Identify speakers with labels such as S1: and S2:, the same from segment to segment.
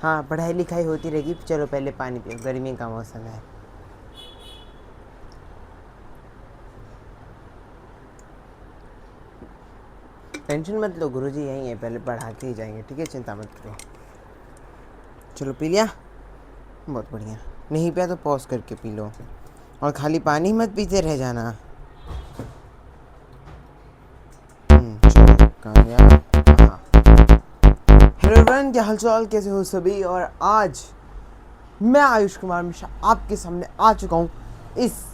S1: हाँ, पढ़ाई लिखाई होती रहेगी। चलो पहले पानी पियो, गर्मी का मौसम है। टेंशन मत लो, गुरुजी यहीं है, पहले पढ़ा के ही जाएंगे, ठीक है, चिंता मत करो। चलो पी लिया, बहुत बढ़िया। नहीं पिया तो पॉज करके पी लो, और खाली पानी मत पीते रह जाना। चलो कामयाब। हाँ, हेलो एवरीवन, क्या हालचाल, कैसे हो सभी। और आज मैं आयुष कुमार मिश्रा आपके सामने आ चुका हूँ इस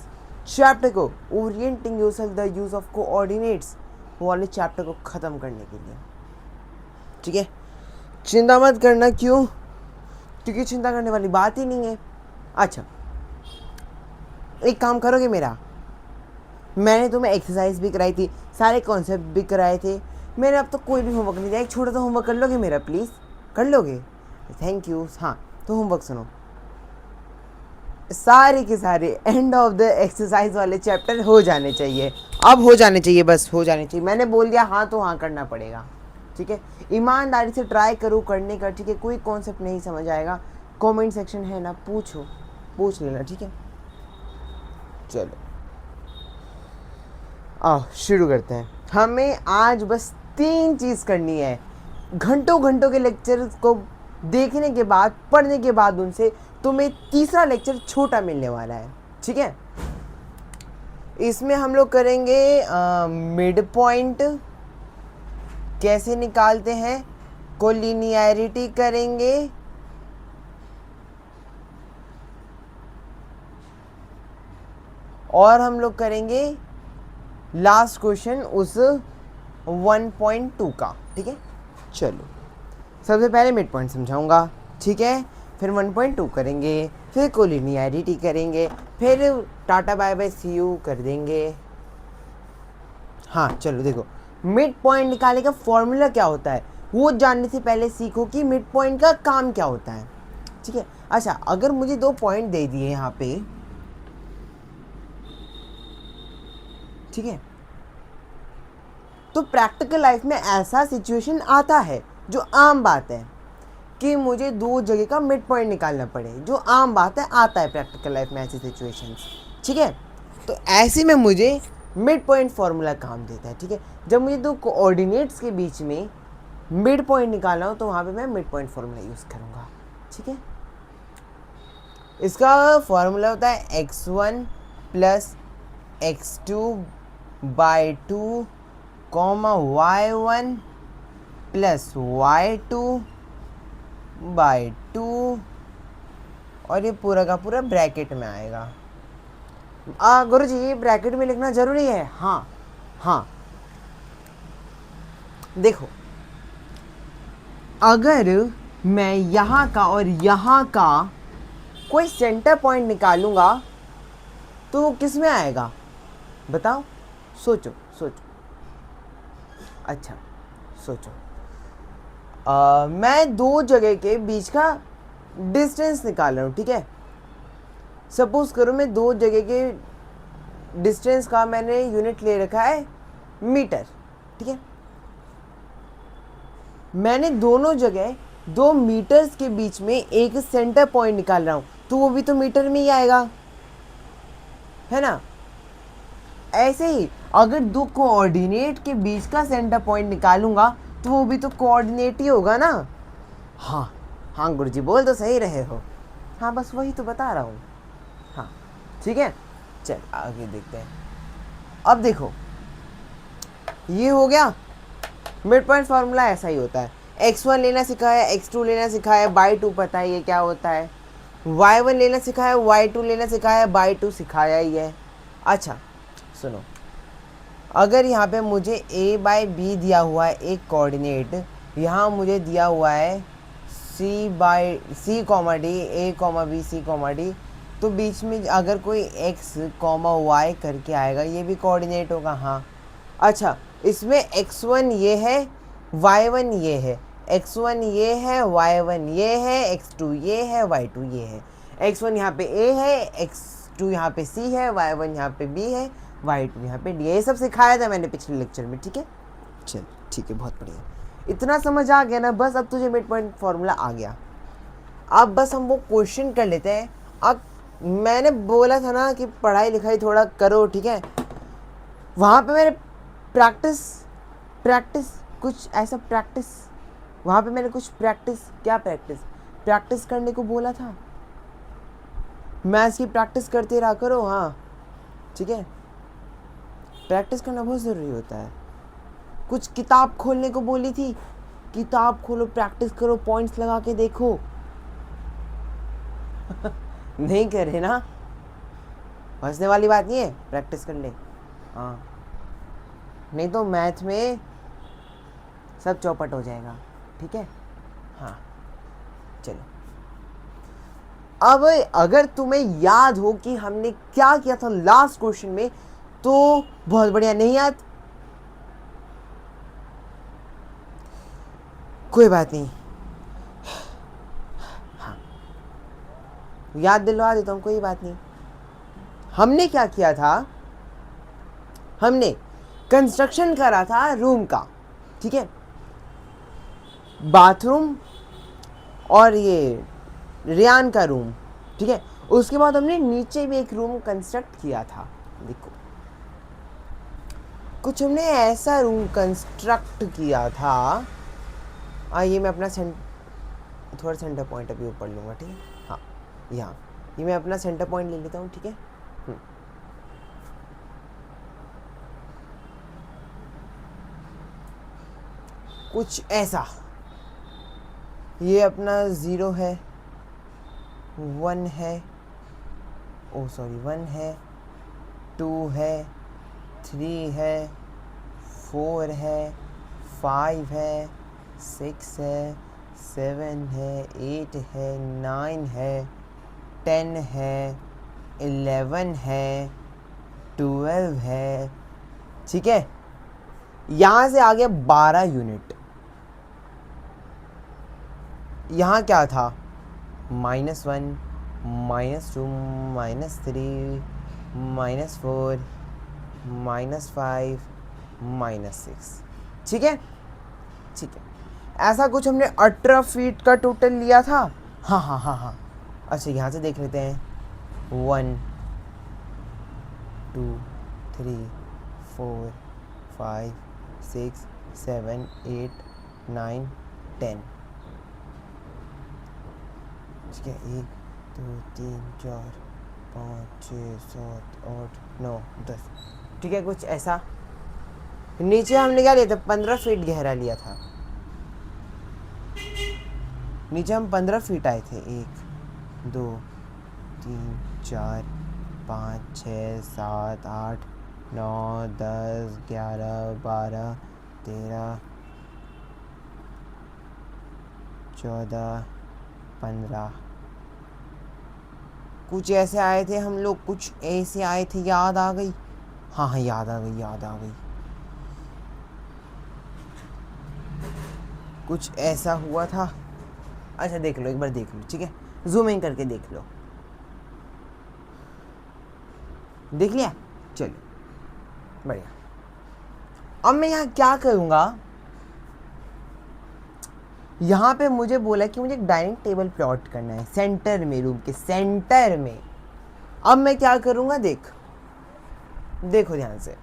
S1: चैप्टर को, orienting yourself the use of coordinates वाले चैप्टर को ख़त्म करने के लिए। ठीक है, चिंता मत करना। क्यों? क्योंकि चिंता करने वाली बात ही नहीं है। अच्छा, एक काम करोगे मेरा, मैंने तुम्हें एक्सरसाइज भी कराई थी, सारे कॉन्सेप्ट भी कराए थे, मैंने अब तक कोई भी होमवर्क नहीं दिया। एक छोटा सा होमवर्क कर लोगे मेरा, प्लीज़ कर लोगे? Thank you. हाँ, तो होमवर्क सुनो, सारे के सारे एंड ऑफ द एक्सरसाइज वाले चैप्टर हो जाने चाहिए। अब हो जाने चाहिए, बस हो जाने चाहिए। मैंने बोल दिया हाँ तो हाँ करना पड़ेगा, ठीक है। ईमानदारी से ट्राई करो करने का, ठीक है। कोई कॉन्सेप्ट नहीं समझ आएगा, कमेंट सेक्शन है ना, पूछ लेना, ठीक है। चलो आओ शुरू करते हैं। हमें आज बस 3 चीज़ करनी है। घंटों घंटों के लेक्चर को देखने के बाद, पढ़ने के बाद उनसे तुम्हें तीसरा लेक्चर छोटा मिलने वाला है, ठीक है। इसमें हम लोग करेंगे मिड पॉइंट कैसे निकालते हैं, कोलिनियरिटी करेंगे, और हम लोग करेंगे लास्ट क्वेश्चन उस 1.2 का, ठीक है। चलो सबसे पहले मिड पॉइंट समझाऊंगा, ठीक है, फिर 1.2 करेंगे, फिर कोलिनियरिटी करेंगे, फिर tata bye bye see you कर देंगे। हाँ चलो देखो, मिड पॉइंट निकालने का फॉर्मूला क्या होता है वो जानने से पहले सीखो कि मिड पॉइंट का काम क्या होता है, ठीक है। अच्छा, अगर मुझे 2 पॉइंट दे दिए यहाँ पे, ठीक है, तो प्रैक्टिकल लाइफ में ऐसा सिचुएशन आता है, जो आम बात है कि मुझे 2 जगह का मिड पॉइंट निकालना पड़े, जो आम बात है, आता है प्रैक्टिकल लाइफ में ऐसी सिचुएशंस, ठीक है। तो ऐसे में मुझे मिड पॉइंट फार्मूला काम देता है, ठीक है। जब मुझे 2 कोऑर्डिनेट्स के बीच में मिड पॉइंट निकालना हो तो वहाँ पे मैं मिड पॉइंट फार्मूला यूज़ करूँगा, ठीक है। इसका फार्मूला होता है x1 plus x2 by 2 comma y1 plus y2 by 2, और ये पूरा का पूरा ब्रैकेट में आएगा। गुरुजी ये ब्रैकेट में लिखना जरूरी है? हाँ हाँ, देखो अगर मैं यहाँ का और यहाँ का कोई सेंटर पॉइंट निकालूंगा तो वो किस में आएगा बताओ, सोचो सोचो। अच्छा सोचो, मैं 2 जगह के बीच का डिस्टेंस निकाल रहा हूँ, ठीक है। सपोज करो मैं 2 जगह के डिस्टेंस का मैंने यूनिट ले रखा है मीटर, ठीक है। मैंने दोनों जगह 2 मीटर्स के बीच में एक सेंटर पॉइंट निकाल रहा हूँ, तो वो भी तो मीटर में ही आएगा, है ना। ऐसे ही अगर 2 कोऑर्डिनेट के बीच का सेंटर पॉइंट निकालूंगा तो वो भी तो कोऑर्डिनेट ही होगा ना। हाँ हाँ गुरुजी बोल तो सही रहे हो। हाँ बस वही तो बता रहा हूँ। हाँ ठीक है, चल आगे देखते हैं। अब देखो ये हो गया मिड पॉइंट फार्मूला, ऐसा ही होता है। x1 लेना सिखाया, x2 लेना सिखाया, बाई 2 पता है ये क्या होता है। y1 लेना सिखाया, y2 लेना सिखाया, बाई 2 सिखाया ही है। अच्छा सुनो, अगर यहाँ पे मुझे a बाई बी दिया हुआ है एक कोऑर्डिनेट, यहाँ मुझे दिया हुआ है c by C comma D, a comma B C comma D, तो बीच में अगर कोई x कॉमा y करके आएगा ये भी कोऑर्डिनेट होगा। हाँ अच्छा, इसमें x1 ये है, y1 ये है, x1 ये है, y1 ये है, x2 ये है, y2 ये है। x1 यहाँ पे a है, x2 यहाँ पे c है, y1 यहाँ पे b है, y2 यहाँ पे d है। ये सब सिखाया था मैंने पिछले लेक्चर में, ठीक है। चल ठीक है, बहुत बढ़िया, इतना समझ आ गया ना। बस अब तुझे मिड पॉइंट फार्मूला आ गया। अब बस हम वो क्वेश्चन कर लेते हैं। अब मैंने बोला था ना कि पढ़ाई लिखाई थोड़ा करो, ठीक है। वहाँ पे मैंने प्रैक्टिस कुछ ऐसा प्रैक्टिस, वहाँ पे मैंने कुछ प्रैक्टिस करने को बोला था। मैथ्स की प्रैक्टिस करते रहा करो, हाँ ठीक है। प्रैक्टिस करना बहुत ज़रूरी होता है। कुछ किताब खोलने को बोली थी, किताब खोलो, प्रैक्टिस करो, पॉइंट्स लगा के देखो। नहीं करे ना, हंसने वाली बात नहीं है, प्रैक्टिस कर ले। हाँ, नहीं तो मैथ में सब चौपट हो जाएगा, ठीक है। हाँ चलो, अब अगर तुम्हें याद हो कि हमने क्या किया था लास्ट क्वेश्चन में तो बहुत बढ़िया। नहीं याद, कोई बात नहीं, हाँ याद दिलवा देता हूँ, कोई बात नहीं। हमने क्या किया था, हमने कंस्ट्रक्शन करा था रूम का, ठीक है। बाथरूम और ये रियान का रूम, ठीक है। उसके बाद हमने नीचे भी एक रूम कंस्ट्रक्ट किया था। देखो कुछ हमने ऐसा रूम कंस्ट्रक्ट किया था। आइए मैं अपना थोड़ा सेंटर पॉइंट अभी ऊपर लूँगा, ठीक है। हाँ यहाँ ये मैं अपना सेंटर पॉइंट ले लेता हूँ, ठीक है। कुछ ऐसा, ये अपना 0 है, 1 है, ओ सॉरी 1 है, 2 है, 3 है, 4 है, 5 है, 6 है, 7 है, 8 है, 9 है, 10 है, 11 है, 12 है, ठीक है। यहाँ से आगे 12 यूनिट। यहाँ क्या था, -1, -2, -3, -4, -5, -6, ठीक है। ठीक है, ऐसा कुछ हमने 18 फीट का टोटल लिया था। हाँ हाँ हाँ हाँ, अच्छा यहाँ से देख लेते हैं। 1 2 3 4 5 6 7 8 9 10, ठीक है। 1 2 3 4 5 6 7 8 9 10, ठीक है, कुछ ऐसा। नीचे हमने क्या लिया था, 15 फीट गहरा लिया था। नीचे हम 15 फीट आए थे। 1 2 3 4 5 6 7 8 9 10 11 12 13 14 15, कुछ ऐसे आए थे हम लोग, कुछ ऐसे आए थे। याद आ गई, हाँ हाँ याद आ गई, याद आ गई। कुछ ऐसा हुआ था। अच्छा देख लो, एक बार देख लो, ठीक है, जूम इन करके देख लो। देख लिया, चलो बढ़िया। अब मैं यहाँ क्या करूँगा, यहाँ पे मुझे बोला कि मुझे एक डाइनिंग टेबल प्लॉट करना है सेंटर में, रूम के सेंटर में। अब मैं क्या करूँगा, देखो ध्यान से।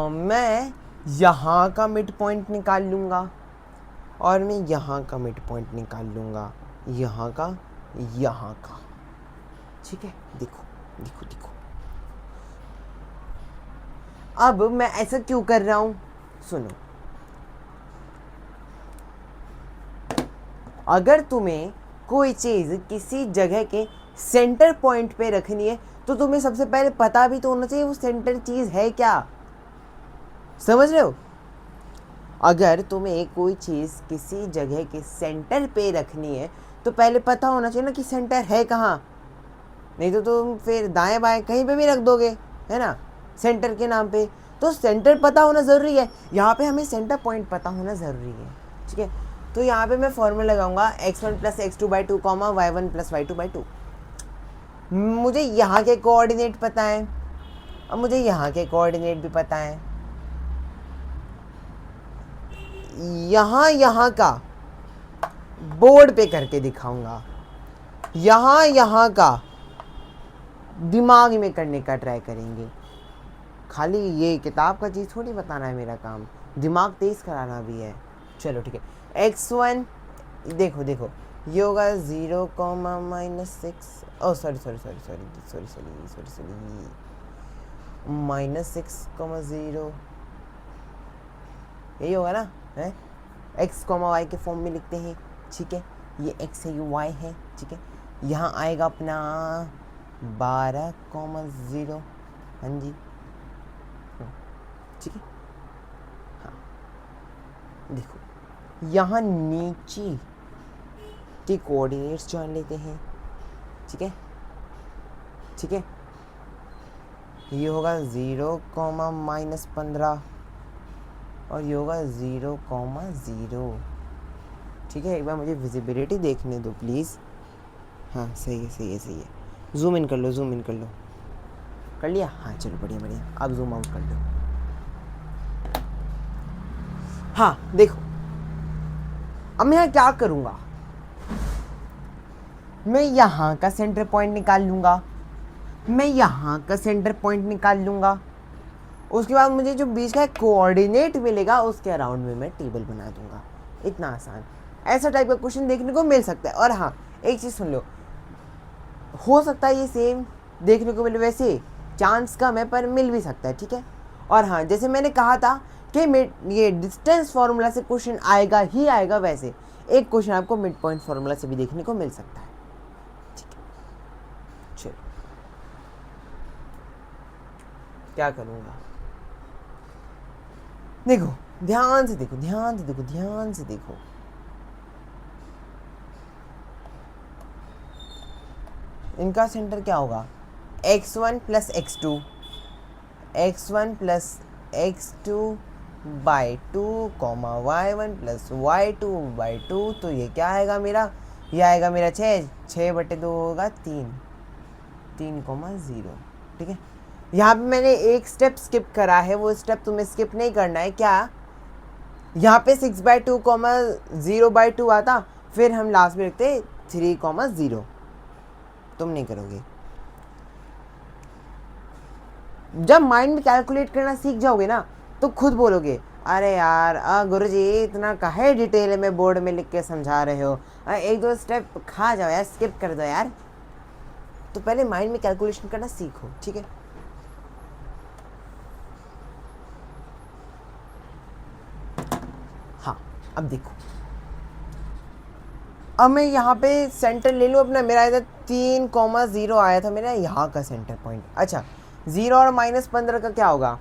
S1: मैं यहाँ का मिड पॉइंट निकाल लूँगा और मैं यहाँ का मिड पॉइंट निकाल लूँगा, यहाँ का, ठीक है। देखो देखो देखो, अब मैं ऐसा क्यों कर रहा हूँ, सुनो। अगर तुम्हें कोई चीज़ किसी जगह के सेंटर पॉइंट पे रखनी है तो तुम्हें सबसे पहले पता भी तो होना चाहिए वो सेंटर चीज़ है क्या। समझ रहे हो? अगर तुम्हें कोई चीज़ किसी जगह के सेंटर पे रखनी है तो पहले पता होना चाहिए ना कि सेंटर है कहाँ। नहीं तो तुम फिर दाएं बाएं कहीं पे भी रख दोगे, है ना, सेंटर के नाम पे। तो सेंटर पता होना ज़रूरी है। यहाँ पे हमें सेंटर पॉइंट पता होना ज़रूरी है, ठीक है। तो यहाँ पे मैं फॉर्मूला लगाऊंगा x1 + x2/2, y1 + y2/2। मुझे यहाँ के कोऑर्डिनेट पता है, अब मुझे यहाँ के कोऑर्डिनेट भी पता है। यहाँ का बोर्ड पे करके दिखाऊंगा। यहाँ का दिमाग में करने का ट्राई करेंगे। खाली ये किताब का चीज़ थोड़ी बताना है मेरा काम, दिमाग तेज कराना भी है। चलो ठीक है, x1 देखो देखो, ये होगा 0, -6, oh sorry sorry sorry sorry sorry sorry sorry sorry, -6, 0 यही होगा ना, है x, y के फॉर्म में लिखते हैं। ठीक है, ये x है, ये y है। ठीक है, यहाँ आएगा अपना 12, 0। हाँ जी, ठीक है। हाँ देखो, यहाँ नीचे के कोऑर्डिनेट्स जान लेते हैं। ठीक है, ठीक है, ये होगा 0, -15 और ये होगा 0, 0। ठीक है, एक बार मुझे विजिबिलिटी देखने दो प्लीज़। हाँ सही है सही है सही है, जूम इन कर लो, जूम इन कर लो। कर लिया? हाँ चलो बढ़िया बढ़िया, अब जूम आउट कर लो। हाँ देखो, अब मैं क्या करूँगा, मैं यहाँ का सेंटर पॉइंट निकाल लूँगा, मैं यहाँ का सेंटर पॉइंट निकाल लूँगा। उसके बाद मुझे जो बीच का कोऑर्डिनेट मिलेगा उसके अराउंड में मैं टेबल बना दूंगा। इतना आसान, ऐसा टाइप का क्वेश्चन देखने को मिल सकता है। और हाँ एक चीज़ सुन लो, हो सकता है ये सेम देखने को मिले, वैसे चांस कम है पर मिल भी सकता है। ठीक है, और हाँ जैसे मैंने कहा था कि ये डिस्टेंस फार्मूला से क्वेश्चन आएगा ही आएगा, वैसे एक क्वेश्चन आपको मिड पॉइंट फार्मूला से भी देखने को मिल सकता है। ठीक है, चलो क्या करूँगा, देखो ध्यान से देखो, ध्यान से देखो, ध्यान से देखो। इनका सेंटर क्या होगा, x1 + x2, x1 + x2 by 2, y1 + y2/2। तो ये क्या आएगा मेरा, ये आएगा मेरा 6/2 होगा 3, 3,0। ठीक है, यहाँ पे मैंने एक स्टेप स्किप करा है, वो स्टेप तुम्हें स्किप नहीं करना है। क्या, यहाँ पे 6/2, 0/2 आता, फिर हम लास्ट में लिखते 3,0। तुम नहीं करोगे। जब माइंड में कैलकुलेट करना सीख जाओगे ना तो खुद बोलोगे, अरे यार गुरुजी इतना काहे डिटेल में बोर्ड में लिख के समझा रहे हो, एक दो स्टेप खा जाओ यार, स्किप कर दो यार। तो पहले माइंड में कैलकुलेशन करना सीखो। ठीक है, हाँ अब देखो, अब मैं यहाँ पे सेंटर ले लूँ अपना, मेरा इधर 3,0 आया था मेरा यहाँ का सेंटर पॉइंट। अच्छा, 0 और -15 का क्या होगा,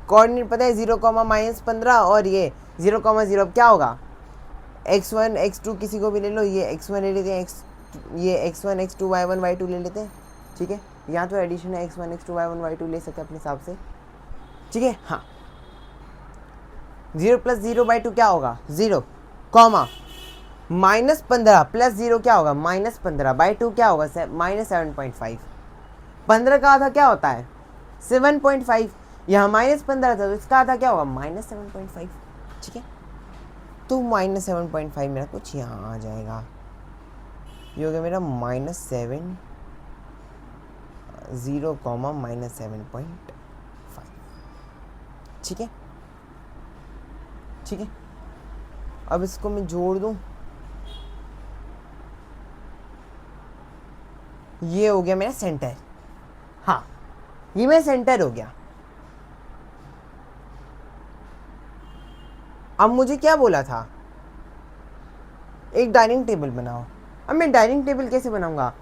S1: कोऑर्डिनेट पता है, 0, -15 और ये 0, 0 क्या होगा, x1 x2 किसी को भी ले लो, ये x1 ले लेते हैं, ये x1 x2 y1 y2 ले लेते हैं। ठीक है, यहाँ तो एडिशन है, x1 x2 y1 y2 ले सकते हैं अपने हिसाब से। ठीक है, हाँ 0 + 0/2 क्या होगा, 0, -15 + 0 क्या होगा, -15/2 क्या होगा, -7.5। 15 का आधा क्या होता है, 7.5। यहाँ -15 था तो इसका आधा क्या होगा, -7.5। ठीक है, तो -7.5 मेरा कुछ यहाँ आ जाएगा, ये हो गया मेरा -7, 0, -7.5। ठीक है, ठीक है, अब इसको मैं जोड़ दूं, ये हो गया मेरा सेंटर। हाँ ये मेरा सेंटर हो गया। अब मुझे क्या बोला था, एक डाइनिंग टेबल बनाओ। अब मैं डाइनिंग टेबल कैसे बनाऊंगा,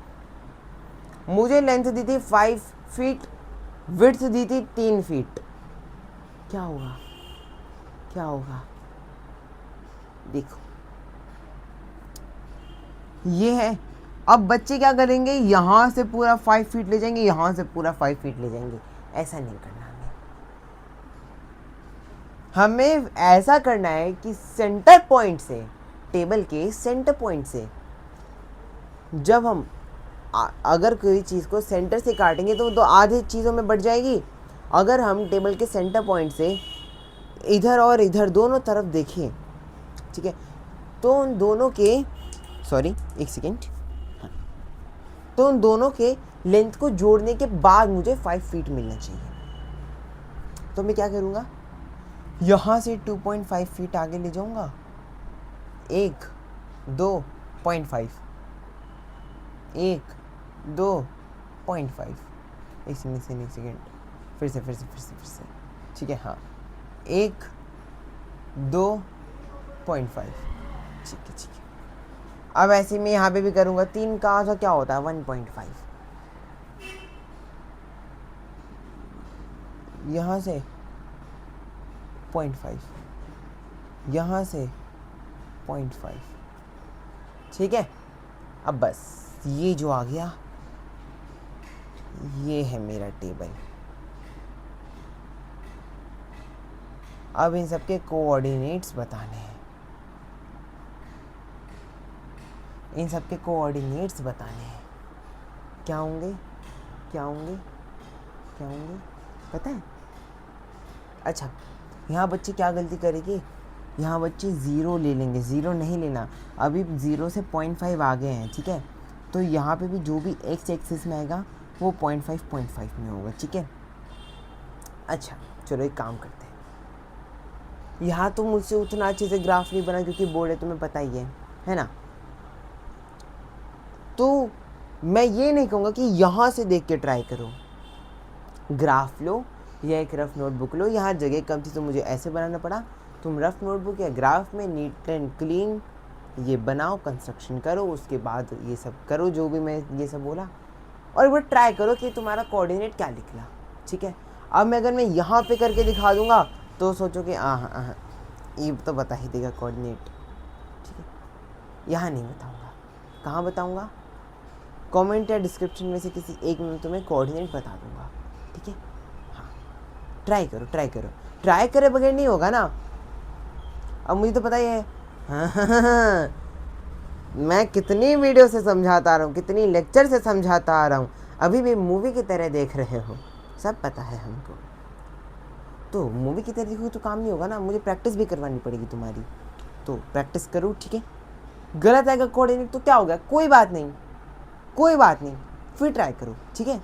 S1: मुझे लेंथ दी थी 5 फीट, विड्थ दी थी 3 फीट। क्या होगा, क्या होगा, देखो ये है। अब बच्चे क्या करेंगे, यहाँ से पूरा 5 फीट ले जाएंगे, यहाँ से पूरा 5 फीट ले जाएंगे। ऐसा नहीं करना हमें ऐसा करना है कि सेंटर पॉइंट से, टेबल के सेंटर पॉइंट से जब हम अगर कोई चीज़ को सेंटर से काटेंगे तो आधे चीज़ों में बढ़ जाएगी। अगर हम टेबल के सेंटर पॉइंट से इधर और इधर दोनों तरफ देखें, ठीक है, तो उन दोनों के सॉरी एक सेकेंड, हाँ, तो उन दोनों के लेंथ को जोड़ने के बाद मुझे 5 फीट मिलना चाहिए। तो मैं क्या करूँगा, यहाँ से 2.5 फीट आगे ले जाऊँगा, 1 2.5, 1 2.5, एक सेकेंड, फिर से, ठीक है, हाँ, 1 2.5, ठीक है। अब ऐसे मैं यहाँ पे भी करूँगा, 3 का आधा क्या होता है 1.5, यहाँ से 0.5, यहाँ से 0.5, ठीक है। अब बस ये जो आ गया, ये है मेरा टेबल। अब इन सब के कोऑर्डिनेट्स बताने हैं, क्या होंगे पता है? अच्छा, यहाँ बच्चे क्या गलती करेंगे, यहाँ बच्चे ज़ीरो ले लेंगे। ज़ीरो नहीं लेना, अभी 0 से 0.5 आ गए हैं, ठीक है। तो यहाँ पे भी जो भी एक्स एक्सिस में आएगा वो 0.5 में होगा, ठीक है। अच्छा चलो एक काम करते हैं, यहाँ तो मुझसे उतना अच्छे से ग्राफ नहीं बना क्योंकि बोर्ड है, तुम्हें पता ही है ना। तो मैं ये नहीं कहूँगा कि यहाँ से देख के ट्राई करो, ग्राफ लो या एक रफ नोटबुक लो। यहाँ जगह कम थी तो मुझे ऐसे बनाना पड़ा। तुम रफ नोटबुक या ग्राफ में नीट एंड क्लीन ये बनाओ, कंस्ट्रक्शन करो, उसके बाद ये सब करो जो भी मैं ये सब बोला, और वो ट्राई करो कि तुम्हारा कोऑर्डिनेट क्या निकला, ठीक है। अब अगर मैं यहाँ पे करके दिखा दूंगा तो सोचो कि ये तो बता ही देगा कोऑर्डिनेट, ठीक है। यहाँ नहीं बताऊँगा, कहाँ बताऊँगा, कमेंट या डिस्क्रिप्शन में से किसी एक में तुम्हें कोऑर्डिनेट बता दूँगा, ठीक है। हाँ ट्राई करो, ट्राई करे बगैर नहीं होगा ना। अब मुझे तो पता ही है, हाँ, मैं कितनी वीडियो से समझाता आ रहा हूँ, कितनी लेक्चर से समझाता आ रहा हूँ, अभी भी मूवी की तरह देख रहे हो, सब पता है हमको। तो मूवी की तरह देखो तो काम नहीं होगा ना, मुझे प्रैक्टिस भी करवानी पड़ेगी तुम्हारी, तो प्रैक्टिस करो, ठीक है। गलत आएगा कोऑर्डिनेट तो क्या होगा, कोई बात नहीं, फिर ट्राई करो, ठीक है।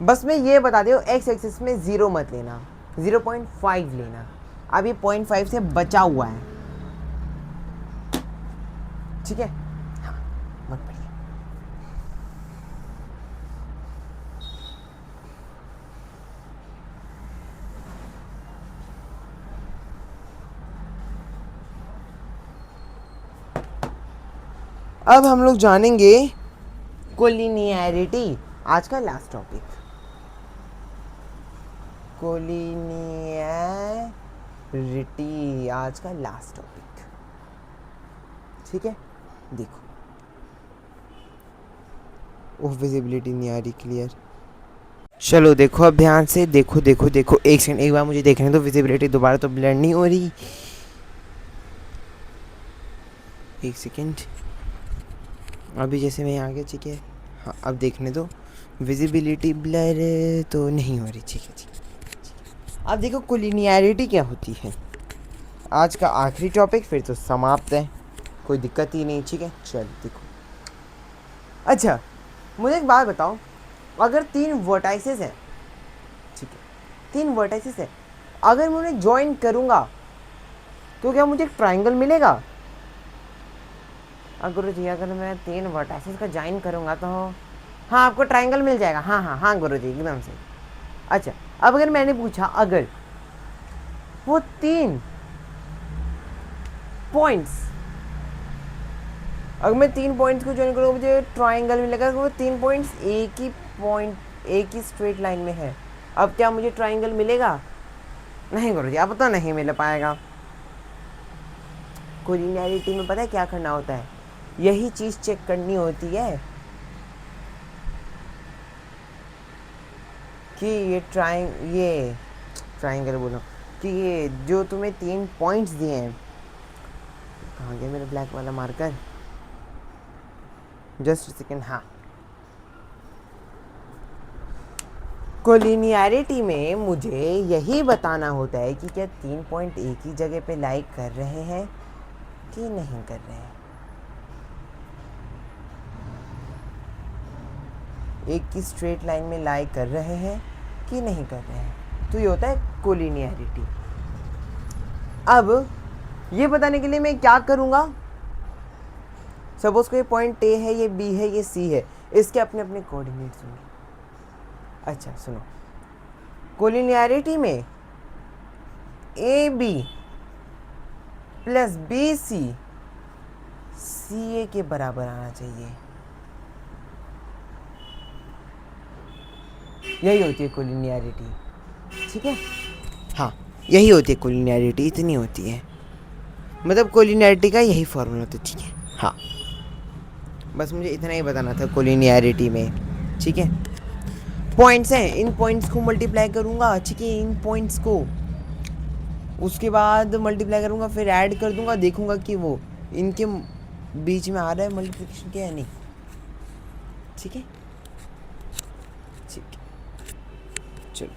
S1: बस मैं ये बता दो, एक्स एक्सिस में 0 मत लेना, 0.5 लेना। अब ये 0.5 से बचा हुआ है, ठीक है। हाँ बहुत बढ़िया। अब हम लोग जानेंगे कोलिनियरिटी, आज का लास्ट टॉपिक, कोलिनियरिटी आज का लास्ट टॉपिक, ठीक है। देखो, ओह विजिबिलिटी नहीं आ रही क्लियर, चलो देखो अब ध्यान से, देखो एक सेकंड, एक बार मुझे देखने दो, विजिबिलिटी दोबारा तो ब्लेंड नहीं हो रही, एक सेकंड, अभी जैसे मैं आ गया, ठीक है। हाँ अब देखने दो, विजिबिलिटी ब्लर तो नहीं हो रही, ठीक है। अब देखो कोलिनियरिटी क्या होती है, आज का आखिरी टॉपिक, फिर तो समाप्त है, कोई दिक्कत ही नहीं, ठीक है। चलो देखो, अच्छा मुझे एक बात बताओ, अगर 3 वर्टाइसेस हैं, ठीक है, 3 वर्टाइसेस है, अगर मैं उन्हें ज्वाइन करूँगा तो क्या मुझे एक ट्राइंगल मिलेगा? गुरु जी अगर मैं 3 वर्टाइसेस का ज्वाइन करूँगा तो हाँ आपको ट्राइंगल मिल जाएगा, हाँ गुरु जी एकदम से। अच्छा अब अगर मैंने पूछा, अगर वो 3 पॉइंट्स, अगर मैं 3 पॉइंट्स को ज्वाइन करूँगा मुझे ट्राइंगल मिलेगा, वो 3 पॉइंट्स एक ही स्ट्रेट लाइन में है, अब क्या मुझे ट्राइंगल मिलेगा? नहीं गुरु जी अब तो नहीं मिल पाएगा। कोलिनियरिटी में पता है क्या करना होता है, यही चीज़ चेक करनी होती है कि ये ट्राइंगल बोलो, कि ये जो तुम्हें 3 पॉइंट्स दिए हैं, कहाँ गया मेरा ब्लैक वाला मार्कर, जस्ट सेकेंड, हाँ कोलिनियरिटी में मुझे यही बताना होता है कि क्या 3 पॉइंट एक ही जगह पे लाई कर रहे हैं कि नहीं कर रहे हैं। एक की स्ट्रेट लाइन में लाई कर रहे हैं कि नहीं कर रहे हैं, तो ये होता है कोलिनियरिटी। अब ये बताने के लिए मैं क्या करूँगा, सपोज को ये पॉइंट ए है, ये बी है, ये सी है, इसके अपने अपने कोऑर्डिनेट्स होंगे। अच्छा सुनो, कोलिनियरिटी में A B plus B C C A के बराबर आना चाहिए। यही होती है कोलिनियरिटी, ठीक है। हाँ, यही होती है कोलिनियरिटी, इतनी होती है, मतलब कोलिनियरिटी का यही फॉर्मूला होता है, ठीक है। हाँ, बस मुझे इतना ही बताना था कोलिनियरिटी में, ठीक है। पॉइंट्स हैं, इन पॉइंट्स को मल्टीप्लाई करूँगा, ठीक है, इन पॉइंट्स को, उसके बाद मल्टीप्लाई करूँगा, फिर ऐड कर दूँगा, देखूँगा कि वो इनके बीच में आ रहा है मल्टीप्लिकेशन क्या है, नहीं, ठीक है, ठीक है। चलो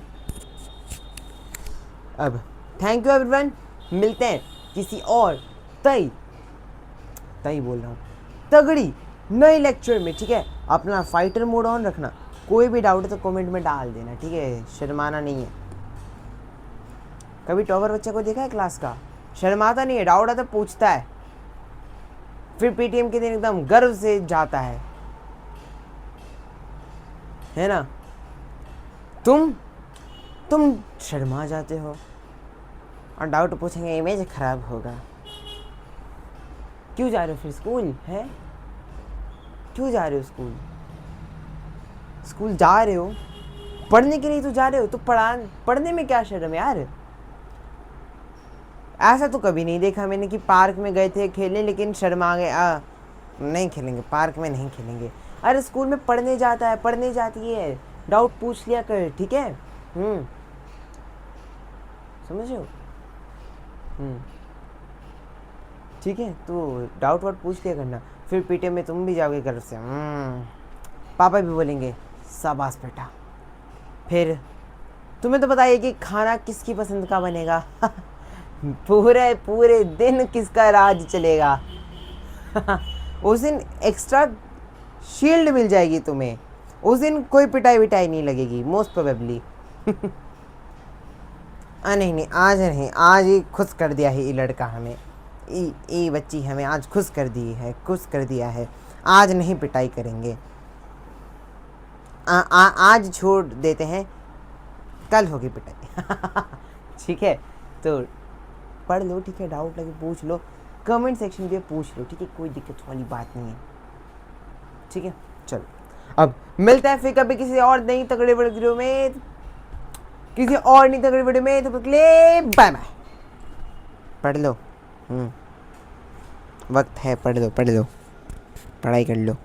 S1: अब थैंक यू एवरीवन, मिलते हैं किसी और तई बोल रहा हूँ तगड़ी नए लेक्चर में, ठीक है। अपना फाइटर मोड ऑन रखना, कोई भी डाउट है तो कमेंट में डाल देना, ठीक है, शर्माना नहीं है। कभी टॉपर बच्चे को देखा है क्लास का, शर्माता नहीं है, डाउट आता पूछता है, फिर पीटीएम के दिन एकदम गर्व से जाता है ना। तुम शर्मा जाते हो और डाउट पूछेंगे, इमेज खराब होगा। क्यों जा रहे हो फिर स्कूल, है क्यों जा रहे हो स्कूल? स्कूल जा रहे हो पढ़ने के लिए तो जा रहे हो, तो पढ़ने में क्या शर्म यार। ऐसा तो कभी नहीं देखा मैंने कि पार्क में गए थे खेलने लेकिन शर्मा गए, नहीं खेलेंगे पार्क में, नहीं खेलेंगे। अरे स्कूल में पढ़ने जाता है, पढ़ने जाती है, डाउट पूछ लिया कर, ठीक है। समझ रहे हो? ठीक है, तो डाउट वाउट पूछ लिया करना, फिर पीटे में तुम भी जाओगे घर से, पापा भी बोलेंगे शाबाश बेटा। फिर तुम्हें तो बताइए कि खाना किसकी पसंद का बनेगा पूरे दिन किसका राज चलेगा उस दिन एक्स्ट्रा शील्ड मिल जाएगी तुम्हें, उस दिन कोई पिटाई विटाई नहीं लगेगी मोस्ट प्रोबेबली नहीं, आज नहीं, आज ही खुश कर दिया है ये लड़का हमें, ये बच्ची हमें आज खुश कर दिया है, आज नहीं पिटाई करेंगे, आज छोड़ देते हैं, कल होगी पिटाई ठीक है। तो पढ़ लो, ठीक है, डाउट लगे पूछ लो, कमेंट सेक्शन पे पूछ लो, ठीक है, कोई दिक्कत वाली बात नहीं है, ठीक है। चलो अब मिलता है फिर कभी किसी और नई तगड़े वीडियो में, तो बाय बाय। पढ़ लो, वक्त है, पढ़ लो, पढ़ाई कर लो।